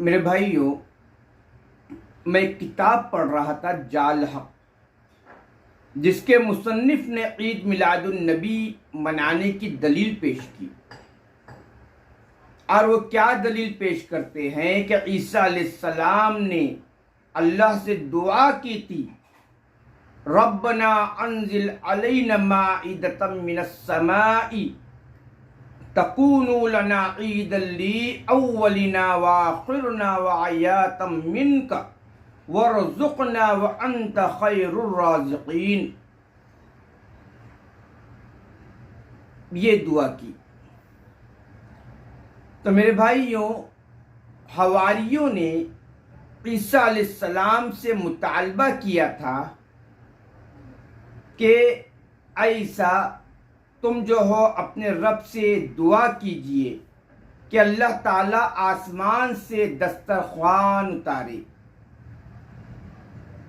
میرے بھائیوں، میں ایک کتاب پڑھ رہا تھا جال حق، جس کے مصنف نے عید میلاد النبی منانے کی دلیل پیش کی، اور وہ کیا دلیل پیش کرتے ہیں کہ عیسیٰ علیہ السلام نے اللہ سے دعا کی تھی، ربنا انزل علینا مائدۃ من السماء تکون لنا عیدا لاولنا وآخرنا وآیاتا منک وارزقنا وانت خیر الرازقین۔ یہ دعا کی تو میرے بھائیوں، حواریوں نے عیسیٰ علیہ السلام سے مطالبہ کیا تھا کہ اے عیسیٰ، تم جو ہو اپنے رب سے دعا کیجئے کہ اللہ تعالیٰ آسمان سے دسترخوان اتارے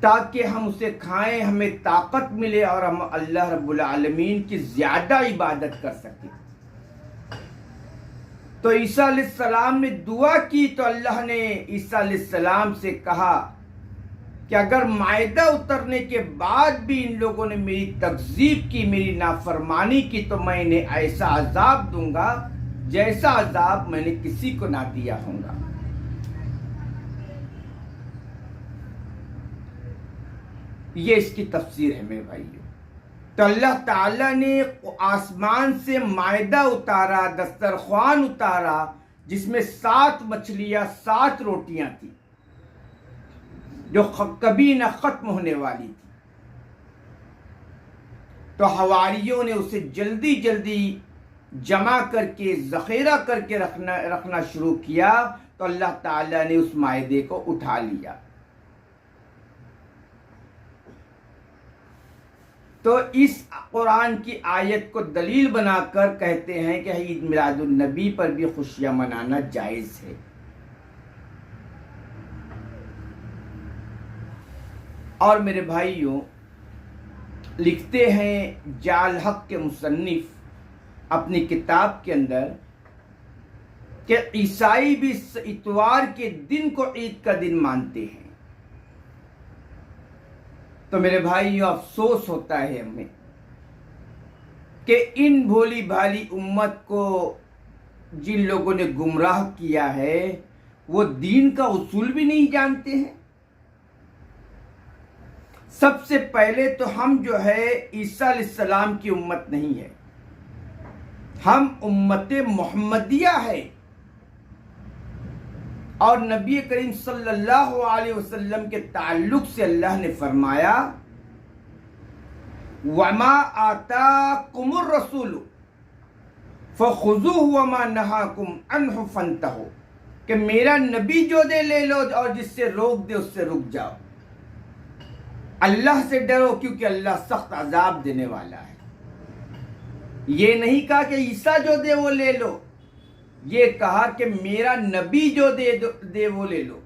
تاکہ ہم اسے کھائیں، ہمیں طاقت ملے اور ہم اللہ رب العالمین کی زیادہ عبادت کر سکیں۔ تو عیسیٰ علیہ السلام نے دعا کی تو اللہ نے عیسیٰ علیہ السلام سے کہا کہ اگر مائدہ اترنے کے بعد بھی ان لوگوں نے میری تکذیب کی، میری نافرمانی کی، تو میں انہیں ایسا عذاب دوں گا جیسا عذاب میں نے کسی کو نہ دیا ہوں گا۔ یہ اس کی تفسیر ہے میرے بھائیو۔ تو اللہ تعالیٰ نے آسمان سے مائدہ اتارا، دسترخوان اتارا، جس میں 7 مچھلیاں 7 روٹیاں تھیں، جو کبھی نہ ختم ہونے والی تھی۔ تو حواریوں نے اسے جلدی جلدی جمع کر کے ذخیرہ کر کے رکھنا شروع کیا، تو اللہ تعالیٰ نے اس مائدے کو اٹھا لیا۔ تو اس قرآن کی آیت کو دلیل بنا کر کہتے ہیں کہ عید میلاد النبی پر بھی خوشیاں منانا جائز ہے۔ اور میرے بھائیوں، لکھتے ہیں جال حق کے مصنف اپنی کتاب کے اندر کہ عیسائی بھی اتوار کے دن کو عید کا دن مانتے ہیں۔ تو میرے بھائیوں، افسوس ہوتا ہے ہمیں کہ ان بھولی بھالی امت کو جن لوگوں نے گمراہ کیا ہے وہ دین کا اصول بھی نہیں جانتے ہیں۔ سب سے پہلے تو ہم جو ہے عیسیٰ علیہ السلام کی امت نہیں ہے، ہم امت محمدیہ ہے، اور نبی کریم صلی اللہ علیہ وسلم کے تعلق سے اللہ نے فرمایا وَمَا آتَاكُمُ الرَّسُولُ فَخُذُوهُ وَمَا نَهَاكُمْ عَنْهُ فَانْتَهُوا، کہ میرا نبی جو دے لے لو اور جس سے روک دے اس سے رک جاؤ۔ اللہ سے ڈرو کیونکہ اللہ سخت عذاب دینے والا ہے۔ یہ نہیں کہا کہ عیسیٰ جو دے وہ لے لو، یہ کہا کہ میرا نبی جو دے وہ لے لو،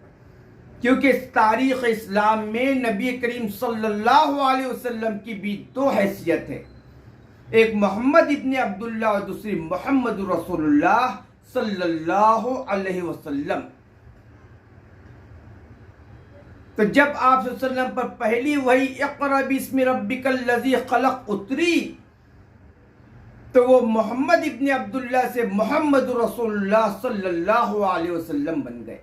کیونکہ تاریخ اسلام میں نبی کریم صلی اللہ علیہ وسلم کی بھی 2 حیثیت ہے، ایک محمد ابن عبداللہ اور دوسری محمد رسول اللہ صلی اللہ علیہ وسلم۔ تو جب آپ صلی اللہ علیہ وسلم پر پہلی وحی اقرأ باسم ربک الذی خلق اتری تو وہ محمد ابن عبداللہ سے محمد رسول اللہ صلی اللہ علیہ وسلم بن گئے،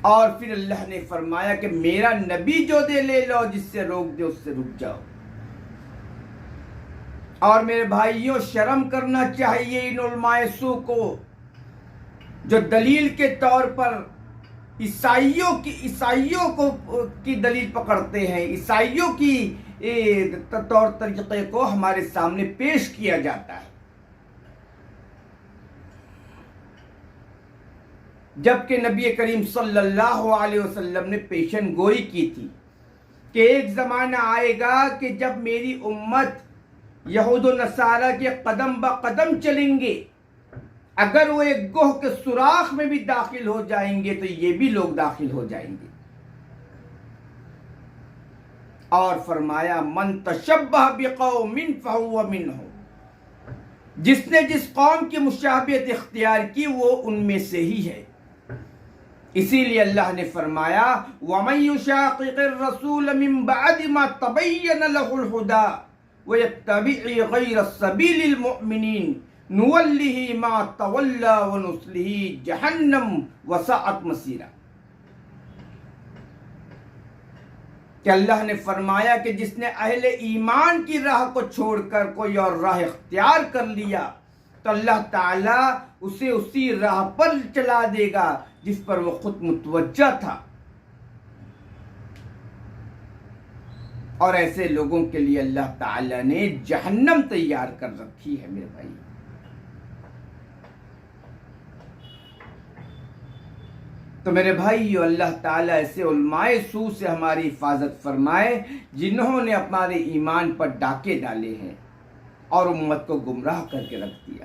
اور پھر اللہ نے فرمایا کہ میرا نبی جو دے لے لو، جس سے روک دے اس سے رک جاؤ۔ اور میرے بھائیوں، شرم کرنا چاہیے ان علماء سو کو جو دلیل کے طور پر عیسائیوں کی دلیل پکڑتے ہیں، عیسائیوں کی طور طریقے کو ہمارے سامنے پیش کیا جاتا ہے، جبکہ نبی کریم صلی اللہ علیہ وسلم نے پیشن گوئی کی تھی کہ ایک زمانہ آئے گا کہ جب میری امت یہود و نصارہ کے قدم بقدم چلیں گے، اگر وہ ایک گوہ کے سوراخ میں بھی داخل ہو جائیں گے تو یہ بھی لوگ داخل ہو جائیں گے۔ اور فرمایا من تشبہ بقوم فہو منہ، جس نے جس قوم کی مشابہت اختیار کی وہ ان میں سے ہی ہے۔ اسی لیے اللہ نے فرمایا وَمَن يُشَاقِقِ الرَّسُولَ مِن بَعْدِ مَا تَبَيَّنَ لَهُ الْهُدَىٰ وَيَتَّبِعْ غَيْرَ سَبِيلِ الْمُؤْمِنِينَ نُوَلِّهِ مَا تَوَلَّىٰ وَنُصْلِهِ جَهَنَّمَ وَسَاءَتْ مَصِيرًا۔ کہ اللہ نے فرمایا کہ جس نے اہل ایمان کی راہ کو چھوڑ کر کوئی اور راہ اختیار کر لیا تو اللہ تعالیٰ اسے اسی راہ پر چلا دے گا جس پر وہ خود متوجہ تھا، اور ایسے لوگوں کے لیے اللہ تعالیٰ نے جہنم تیار کر رکھی ہے میرے بھائی۔ تو میرے بھائیو، اللہ تعالیٰ ایسے علماء سو سے ہماری حفاظت فرمائے جنہوں نے ہمارے ایمان پر ڈاکے ڈالے ہیں اور امت کو گمراہ کر کے رکھ دیا۔